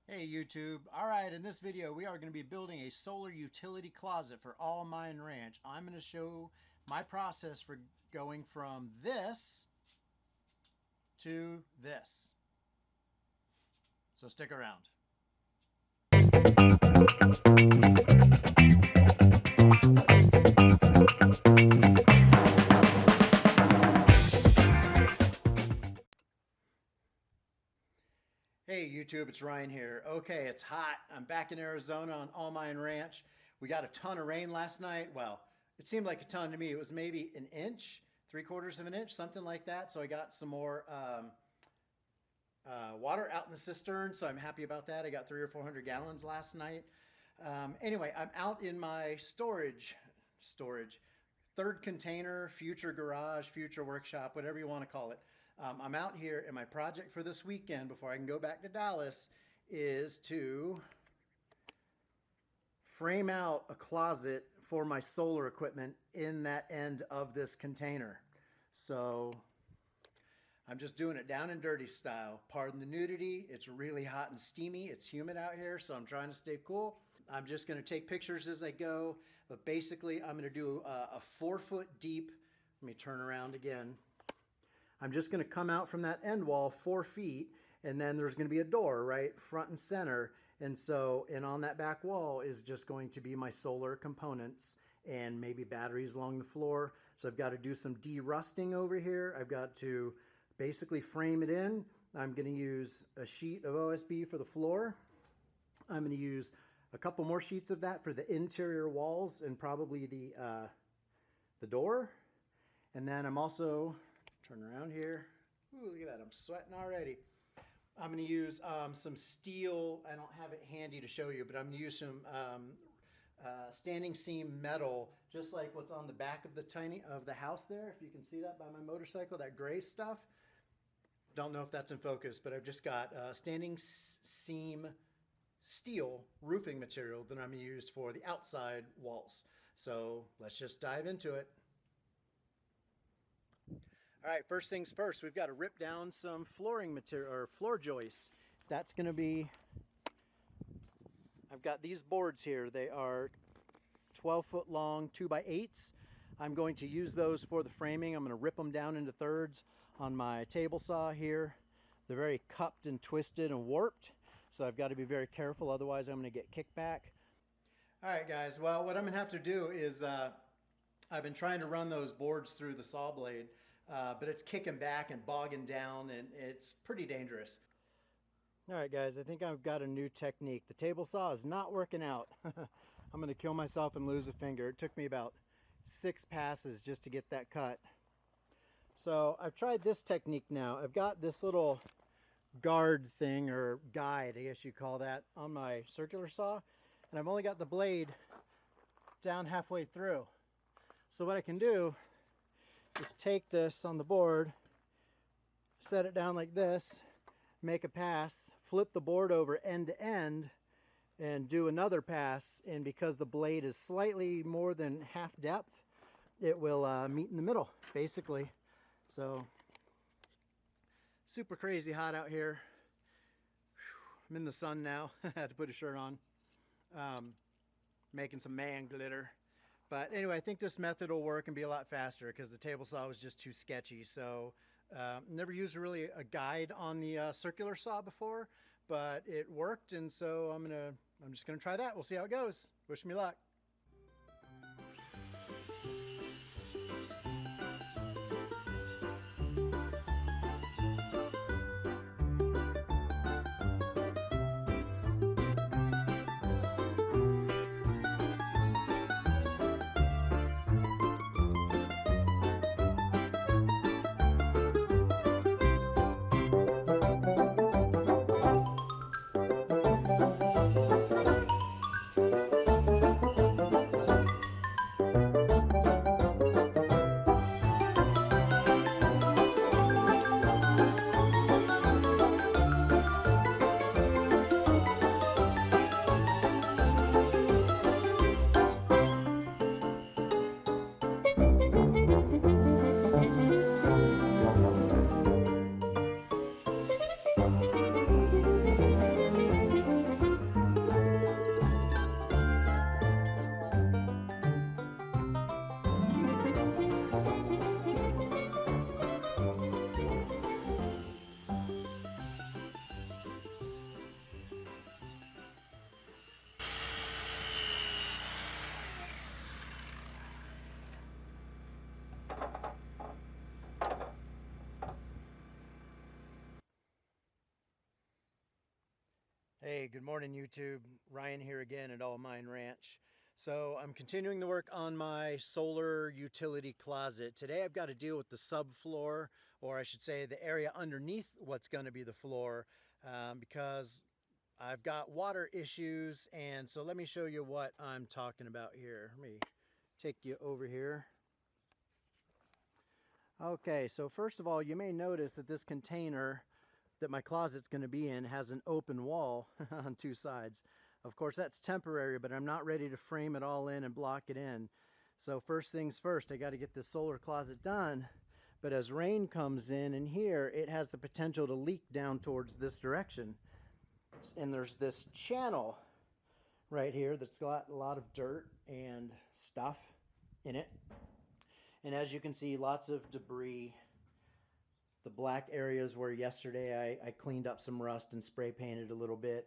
Hey YouTube. Alright, in this video we are going to be building a solar utility closet for All Mine Ranch. I'm going to show my process for going from this to this. So stick around. Hey YouTube, it's Ryan here. Okay, it's hot. I'm back in Arizona on All Mine Ranch. We got a ton of rain last night. Well, it seemed like a ton to me. It was maybe an inch, 3/4 of an inch, something like that. So I got some more water out in the cistern, so I'm happy about that. I got 300 or 400 gallons last night. Anyway, I'm out in my storage, third container, future garage, future workshop, whatever you want to call it. I'm out here, and my project for this weekend before I can go back to Dallas is to frame out a closet for my solar equipment in that end of this container. So I'm just doing it down and dirty style. Pardon the nudity. It's really hot and steamy. It's humid out here, so I'm trying to stay cool. I'm just going to take pictures as I go, but basically I'm going to do a 4-foot deep. Let me turn around again. I'm just going to come out from that end wall 4 feet, and then there's going to be a door right front and center. And on that back wall is just going to be my solar components and maybe batteries along the floor. So I've got to do some de-rusting over here. I've got to basically frame it in. I'm going to use a sheet of OSB for the floor. I'm going to use a couple more sheets of that for the interior walls and probably the door. And then I'm also, turn around here. Ooh, look at that, I'm sweating already. I'm going to use some steel. I don't have it handy to show you, but I'm going to use some standing seam metal, just like what's on the back of the house there. If you can see that by my motorcycle, that gray stuff. Don't know if that's in focus, but I've just got standing seam steel roofing material that I'm going to use for the outside walls. So let's just dive into it. All right, first things first, we've got to rip down some flooring material or floor joists. That's going to be, I've got these boards here. They are 12-foot long 2x8s. I'm going to use those for the framing. I'm going to rip them down into thirds on my table saw here. They're very cupped and twisted and warped, so I've got to be very careful, otherwise I'm going to get kickback. All right, guys, well, what I'm going to have to do is I've been trying to run those boards through the saw blade, but it's kicking back and bogging down, and it's pretty dangerous. All right, guys, I think I've got a new technique. The table saw is not working out. I'm going to kill myself and lose a finger. It took me about 6 passes just to get that cut. So I've tried this technique now. I've got this little guard thing, or guide, I guess you call that, on my circular saw, and I've only got the blade down halfway through. So what I can do is take this on the board, set it down like this, make a pass, flip the board over end to end, and do another pass. And because the blade is slightly more than half depth, it will meet in the middle, basically. So, super crazy hot out here. I'm in the sun now. I had to put a shirt on. Making some man glitter. But anyway, I think this method will work and be a lot faster because the table saw was just too sketchy. So never used really a guide on the circular saw before, but it worked, and so I'm just gonna try that. We'll see how it goes. Wish me luck. Hey, good morning YouTube. Ryan here again at All Mine Ranch. So I'm continuing the work on my solar utility closet. Today I've got to deal with the subfloor, or I should say the area underneath what's going to be the floor, because I've got water issues. And so let me show you what I'm talking about here. Let me take you over here. Okay, so first of all, you may notice that this container that my closet's going to be in has an open wall on two sides. Of course, that's temporary, but I'm not ready to frame it all in and block it in. So first things first, I got to get this solar closet done. But as rain comes in here, it has the potential to leak down towards this direction. And there's this channel right here that's got a lot of dirt and stuff in it. And as you can see, lots of debris. The black areas where yesterday I cleaned up some rust and spray painted a little bit.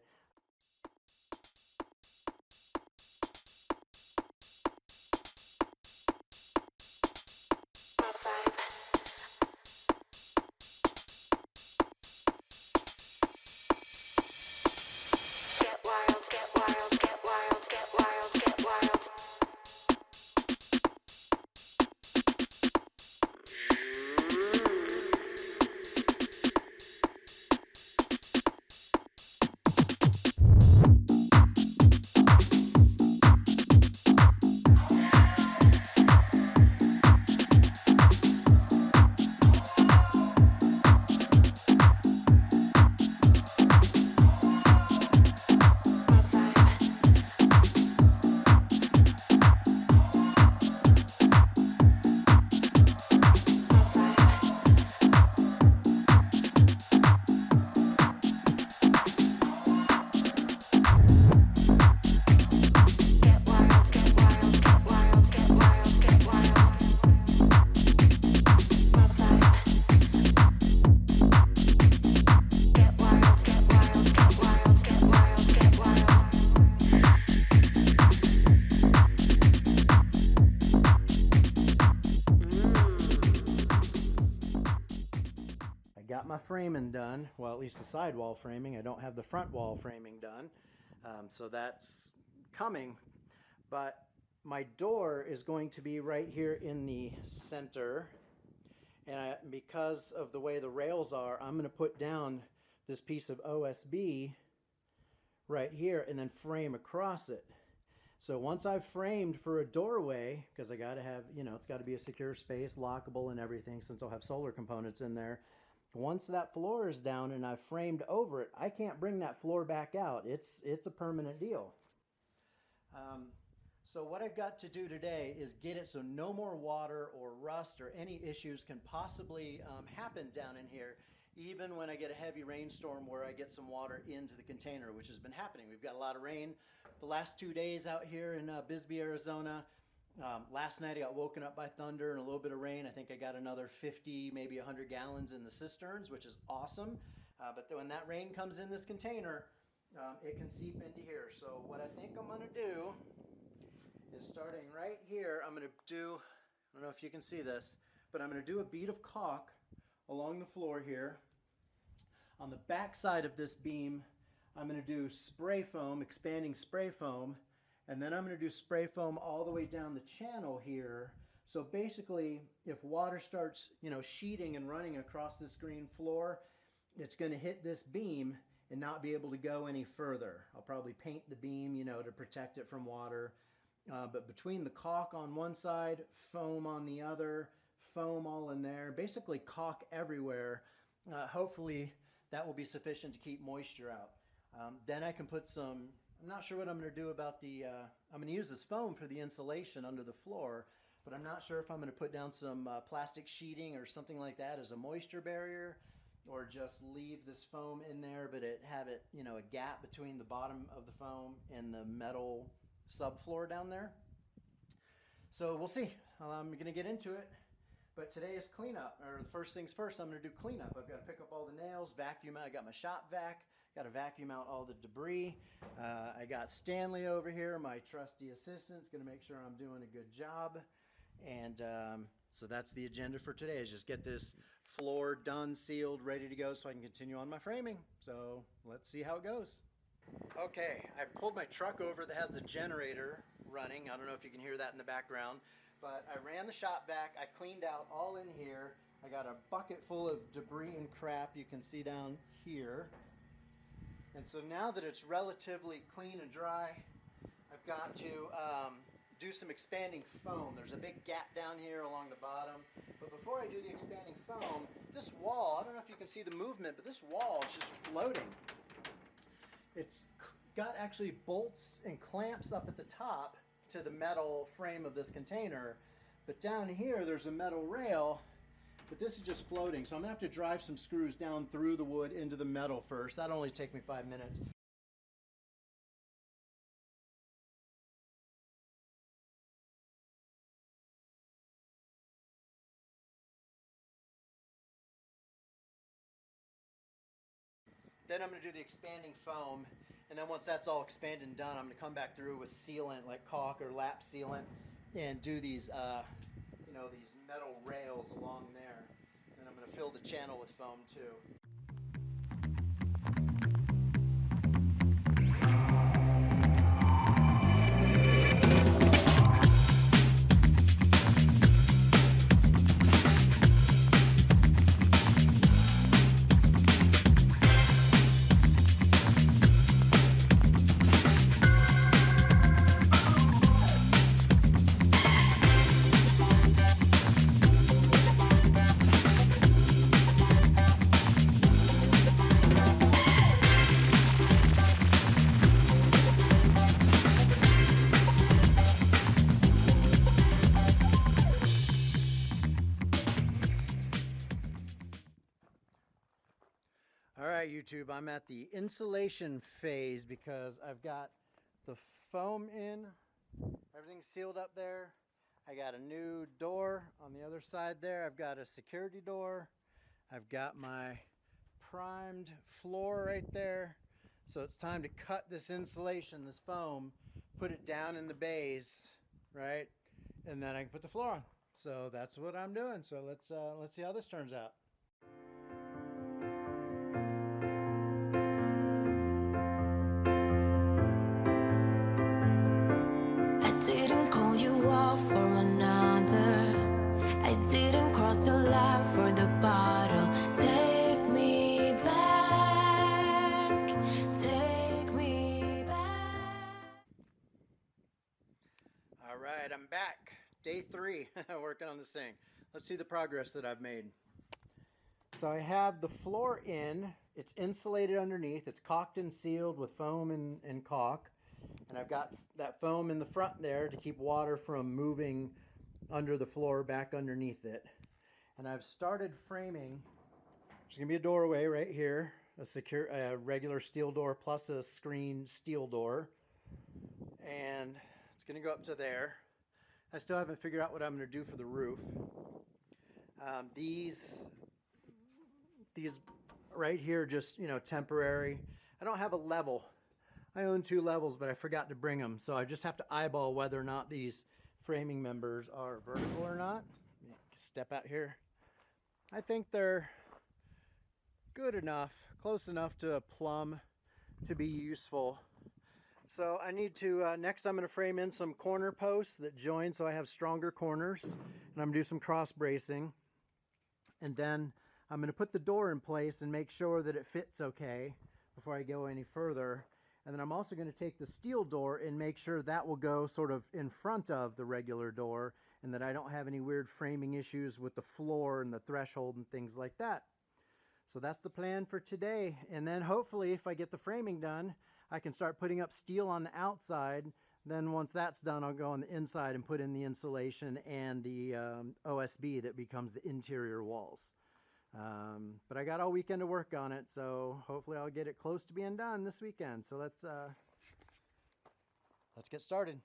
Got my framing done, well, at least the sidewall framing. I don't have the front wall framing done, so that's coming. But my door is going to be right here in the center, and because of the way the rails are, I'm going to put down this piece of OSB right here and then frame across it. So once I've framed for a doorway, because I got to have, it's got to be a secure space, lockable and everything, since I'll have solar components in there. Once that floor is down and I've framed over it, I can't bring that floor back out. It's a permanent deal. So what I've got to do today is get it so no more water or rust or any issues can possibly happen down in here, even when I get a heavy rainstorm where I get some water into the container, which has been happening. We've got a lot of rain the last 2 days out here in Bisbee, Arizona. Last night I got woken up by thunder and a little bit of rain. I think I got another 50, maybe 100 gallons in the cisterns, which is awesome. But when that rain comes in this container, it can seep into here. So what I think I'm going to do is, starting right here, I'm going to do, I don't know if you can see this, but I'm going to do a bead of caulk along the floor here. On the back side of this beam, I'm going to do spray foam, expanding spray foam. And then I'm going to do spray foam all the way down the channel here. So basically, if water starts, sheeting and running across this green floor, it's going to hit this beam and not be able to go any further. I'll probably paint the beam, to protect it from water. But between the caulk on one side, foam on the other, foam all in there, basically caulk everywhere. Hopefully that will be sufficient to keep moisture out. Then I can put some, I'm not sure what I'm going to do about the, I'm going to use this foam for the insulation under the floor, but I'm not sure if I'm going to put down some plastic sheeting or something like that as a moisture barrier, or just leave this foam in there, but have it, a gap between the bottom of the foam and the metal subfloor down there. So we'll see. I'm going to get into it. But today is cleanup, or the first things first, I'm going to do cleanup. I've got to pick up all the nails, vacuum out. I got my shop vac. Got to vacuum out all the debris. I got Stanley over here, my trusty assistant, going to make sure I'm doing a good job. And so that's the agenda for today, is just get this floor done, sealed, ready to go so I can continue on my framing. So let's see how it goes. Okay, I pulled my truck over that has the generator running. I don't know if you can hear that in the background, but I ran the shop vac. I cleaned out all in here. I got a bucket full of debris and crap you can see down here. And so now that it's relatively clean and dry, I've got to do some expanding foam. There's a big gap down here along the bottom. But before I do the expanding foam, this wall, I don't know if you can see the movement, but this wall is just floating. It's got actually bolts and clamps up at the top to the metal frame of this container. But down here, there's a metal rail, but this is just floating. So I'm gonna have to drive some screws down through the wood into the metal first. That'll only take me 5 minutes. Then I'm going to do the expanding foam, and then once that's all expanded and done, I'm going to come back through with sealant like caulk or lap sealant and do these, these metal rails along there. And I'm going to fill the channel with foam too. Alright YouTube, I'm at the insulation phase because I've got the foam in, everything's sealed up there. I got a new door on the other side there. I've got a security door. I've got my primed floor right there. So it's time to cut this insulation, this foam, put it down in the bays, right? And then I can put the floor on. So that's what I'm doing. So let's see how this turns out. Didn't call you off for another. I didn't cross the line for the bottle. Take me back. Take me back. All right, I'm back. Day 3 working on this thing. Let's see the progress that I've made. So I have the floor in. It's insulated underneath. It's caulked and sealed with foam and caulk. And I've got that foam in the front there to keep water from moving under the floor back underneath it. And I've started framing. There's going to be a doorway right here, a regular steel door plus a screen steel door. And it's going to go up to there. I still haven't figured out what I'm going to do for the roof. These right here just, temporary. I don't have a level. I own 2 levels, but I forgot to bring them. So I just have to eyeball whether or not these framing members are vertical or not. Step out here. I think they're good enough, close enough to a plumb to be useful. So I need to, next I'm going to frame in some corner posts that join so I have stronger corners. And I'm going to do some cross bracing. And then I'm going to put the door in place and make sure that it fits okay before I go any further. And then I'm also going to take the steel door and make sure that will go sort of in front of the regular door and that I don't have any weird framing issues with the floor and the threshold and things like that. So that's the plan for today. And then hopefully if I get the framing done, I can start putting up steel on the outside. Then once that's done, I'll go on the inside and put in the insulation and the OSB that becomes the interior walls. But I got all weekend to work on it, so hopefully I'll get it close to being done this weekend. So let's get started.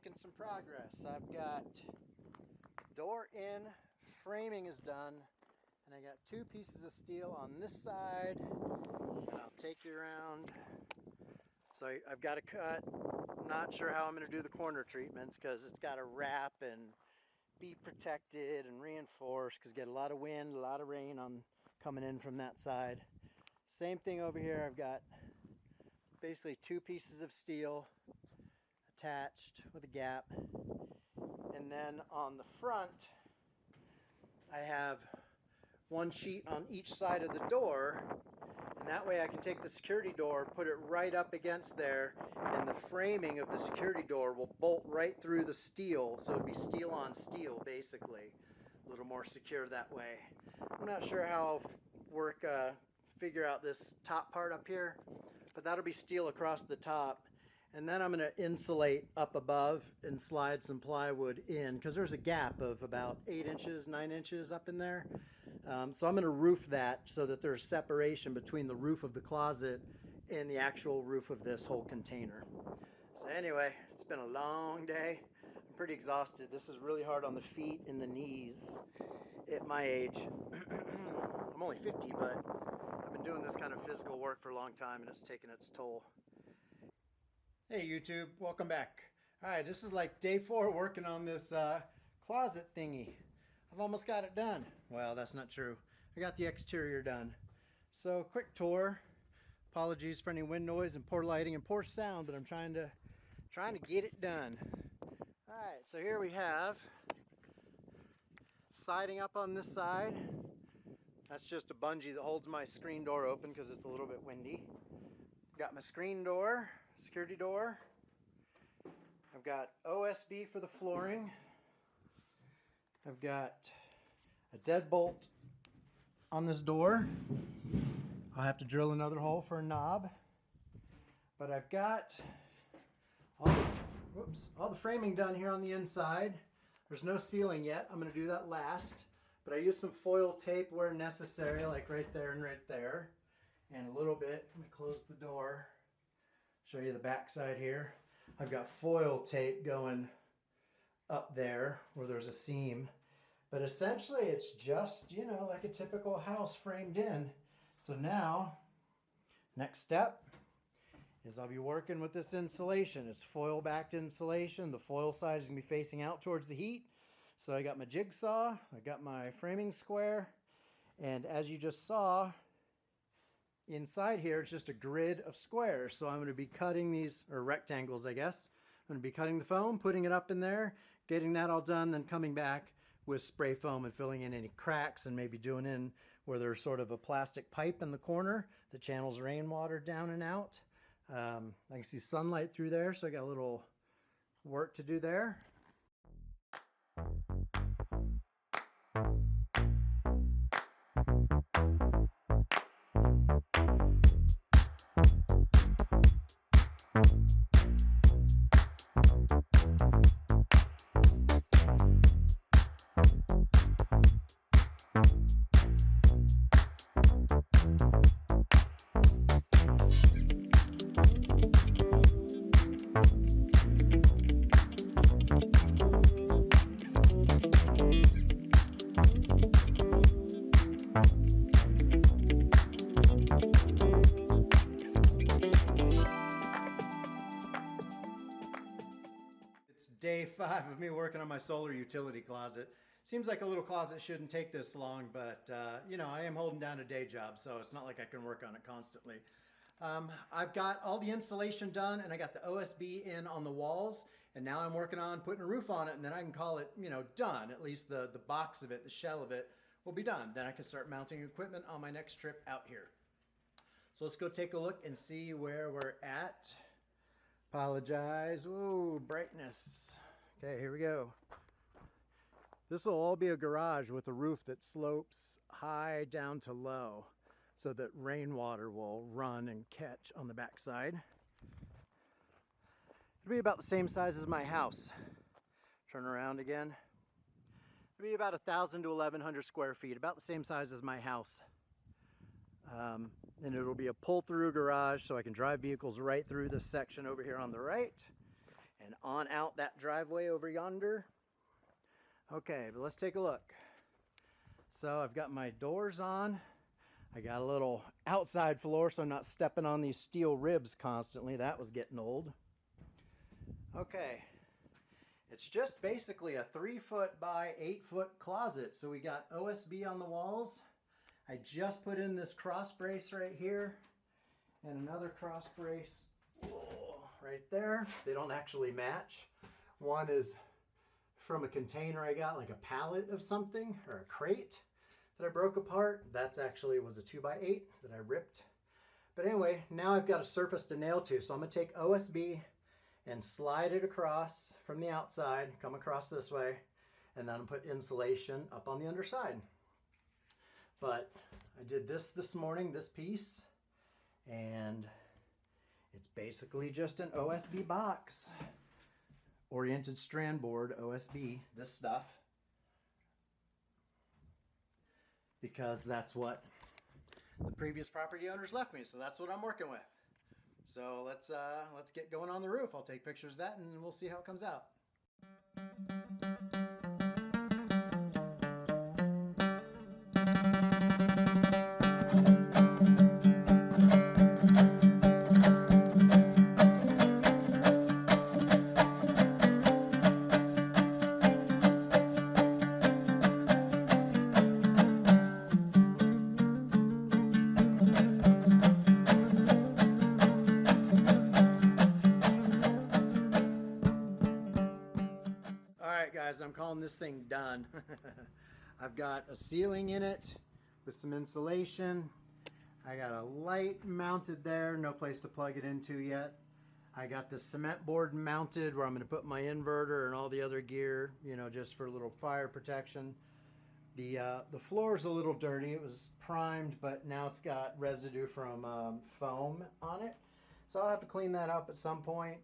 making some progress. I've got door in, framing is done, and I got 2 pieces of steel on this side, and I'll take you around. So I've got to cut. I'm not sure how I'm going to do the corner treatments because it's got to wrap and be protected and reinforced because get a lot of wind, a lot of rain coming in from that side. Same thing over here. I've got basically 2 pieces of steel attached with a gap, and then on the front I have 1 sheet on each side of the door, and that way I can take the security door, put it right up against there, and the framing of the security door will bolt right through the steel, so it'll be steel on steel basically. A little more secure that way. I'm not sure how I'll figure out this top part up here, but that'll be steel across the top. And then I'm going to insulate up above and slide some plywood in because there's a gap of about 8 inches, 9 inches up in there. So I'm going to roof that so that there's separation between the roof of the closet and the actual roof of this whole container. So anyway, it's been a long day. I'm pretty exhausted. This is really hard on the feet and the knees at my age. I'm only 50, but I've been doing this kind of physical work for a long time and it's taken its toll. Hey YouTube, welcome back. Alright, this is like day 4 working on this closet thingy. I've almost got it done. Well, that's not true. I got the exterior done. So, quick tour. Apologies for any wind noise and poor lighting and poor sound, but I'm trying to get it done. Alright, so here we have siding up on this side. That's just a bungee that holds my screen door open because it's a little bit windy. Got my screen door, security door. I've got OSB for the flooring. I've got a deadbolt on this door. I'll have to drill another hole for a knob. But I've got all the framing done here on the inside. There's no ceiling yet. I'm going to do that last. But I use some foil tape where necessary, like right there and right there. And a little bit, let me close the door. Show you the back side here. I've got foil tape going up there where there's a seam. But essentially it's just, you know, like a typical house framed in. So now, next step is I'll be working with this insulation. It's foil backed insulation. The foil side is going to be facing out towards the heat. So I got my jigsaw, I got my framing square, and as you just saw, inside here it's just a grid of squares. So I'm going to be cutting these, or rectangles I guess. I'm going to be cutting the foam, putting it up in there, getting that all done, then coming back with spray foam and filling in any cracks and maybe doing in where there's sort of a plastic pipe in the corner that channels rainwater down and out. I can see sunlight through there, so I got a little work to do there. Day 5 of me working on my solar utility closet. Seems like a little closet shouldn't take this long, but you know, I am holding down a day job, so it's not like I can work on it constantly. I've got all the insulation done and I got the OSB in on the walls, and now I'm working on putting a roof on it, and then I can call it, you know, done. At least the box of it, the shell of it will be done. Then I can start mounting equipment on my next trip out here. So let's go take a look and see where we're at. Apologize. Ooh, brightness. Okay, here we go. This will all be a garage with a roof that slopes high down to low so that rainwater will run and catch on the backside. It'll be about the same size as my house. Turn around again. It'll be about 1,000 to 1,100 square feet, about the same size as my house. And it'll be a pull-through garage so I can drive vehicles right through this section over here on the right. and on out that driveway over yonder. Okay, but let's take a look. So I've got my doors on. I got a little outside floor so I'm not stepping on these steel ribs constantly. That was getting old. Okay, it's just basically a 3-foot by 8-foot closet. So we got OSB on the walls. I just put in this cross brace right here and another cross brace right there. They don't actually match. One is from a container I got, like a pallet of something or a crate that I broke apart. That's actually was a 2x8 that I ripped. But anyway, now I've got a surface to nail to. So I'm gonna take OSB and slide it across from the outside, come across this way, and then put insulation up on the underside. But I did this morning, this piece, and it's basically just an OSB box. Oriented strand board, OSB, this stuff. Because that's what the previous property owners left me, so that's what I'm working with. So let's get going on the roof. I'll take pictures of that and we'll see how it comes out. I'm calling this thing done. I've got a ceiling in it with some insulation. I got a light mounted there, no place to plug it into yet. I got the cement board mounted where I'm going to put my inverter and all the other gear, you know, just for a little fire protection. The floor is a little dirty. It was primed, but now it's got residue from foam on it. So I'll have to clean that up at some point.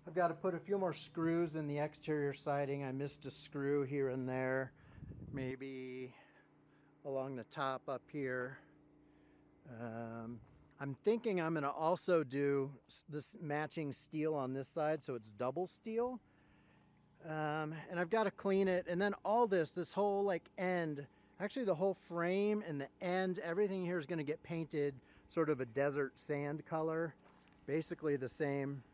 I've got to put a few more screws in the exterior siding. I missed a screw here and there, maybe along the top up here. I'm thinking I'm going to also do this matching steel on this side, so it's double steel. And I've got to clean it, and then all this whole like end, actually the whole frame and the end, everything here is going to get painted sort of a desert sand color, basically the same.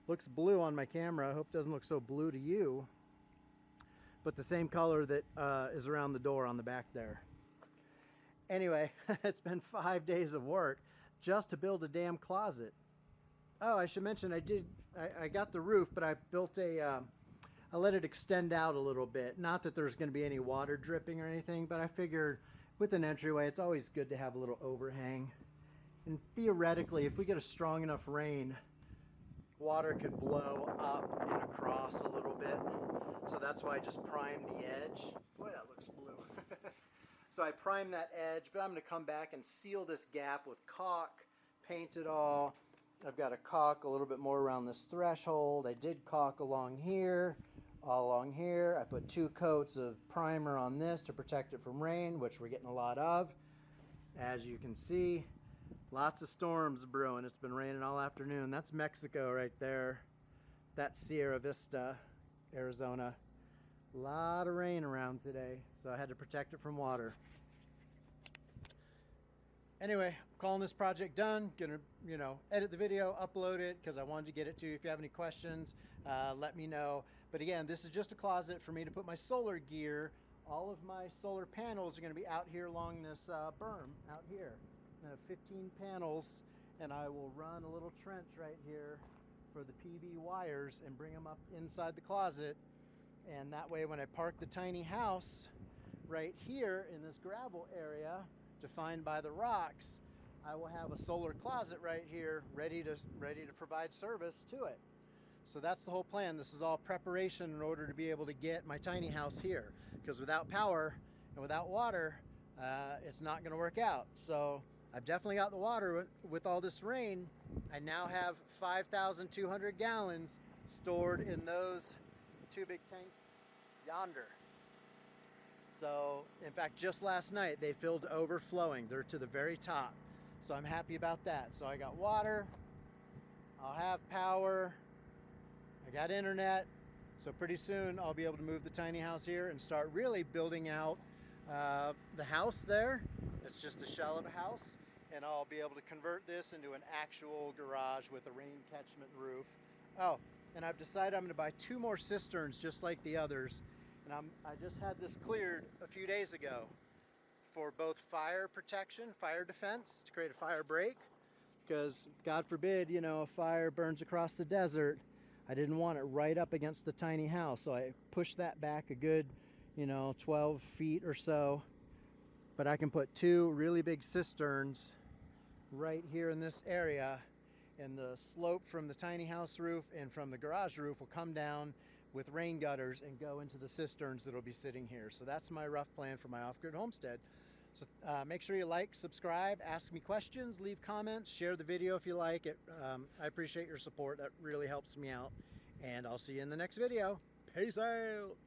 Looks blue on my camera. I hope it doesn't look so blue to you. But the same color that is around the door on the back there. Anyway, it's been 5 days of work just to build a damn closet. Oh, I should mention I got the roof, but I built I let it extend out a little bit. Not that there's going to be any water dripping or anything, but I figured with an entryway, it's always good to have a little overhang. And theoretically, if we get a strong enough rain, water could blow up and across a little bit. So that's why I just primed the edge. Boy, that looks blue. So I primed that edge, but I'm going to come back and seal this gap with caulk, paint it all. I've got to caulk a little bit more around this threshold. I did caulk along here, all along here. I put 2 coats of primer on this to protect it from rain, which we're getting a lot of. As you can see, lots of storms brewing. It's been raining all afternoon. That's Mexico right there. That's Sierra Vista, Arizona. A lot of rain around today, so I had to protect it from water. Anyway, I'm calling this project done. Gonna, edit the video, upload it, because I wanted to get it to you. If you have any questions, let me know. But again, this is just a closet for me to put my solar gear. All of my solar panels are going to be out here along this berm out here. I have 15 panels, and I will run a little trench right here for the PV wires and bring them up inside the closet. And that way, when I park the tiny house right here in this gravel area defined by the rocks, I will have a solar closet right here ready to provide service to it. So that's the whole plan. This is all preparation in order to be able to get my tiny house here, because without power and without water, it's not going to work out. So I've definitely got the water with all this rain. I now have 5,200 gallons stored in those 2 big tanks yonder. So, in fact, just last night they filled to overflowing. They're to the very top. So I'm happy about that. So I got water, I'll have power, I got internet, so pretty soon I'll be able to move the tiny house here and start really building out the house there. It's just a shell of a house, and I'll be able to convert this into an actual garage with a rain catchment roof. Oh, and I've decided I'm going to buy 2 more cisterns just like the others, and I just had this cleared a few days ago for both fire protection, fire defense, to create a fire break, because God forbid, you know, a fire burns across the desert. I didn't want it right up against the tiny house, so I pushed that back a good, you know, 12 feet or so. But I can put 2 really big cisterns right here in this area, and the slope from the tiny house roof and from the garage roof will come down with rain gutters and go into the cisterns that'll be sitting here. So that's my rough plan for my off-grid homestead. So make sure you like, subscribe, ask me questions, leave comments, share the video if you like it. I appreciate your support. That really helps me out. And I'll see you in the next video. Peace out.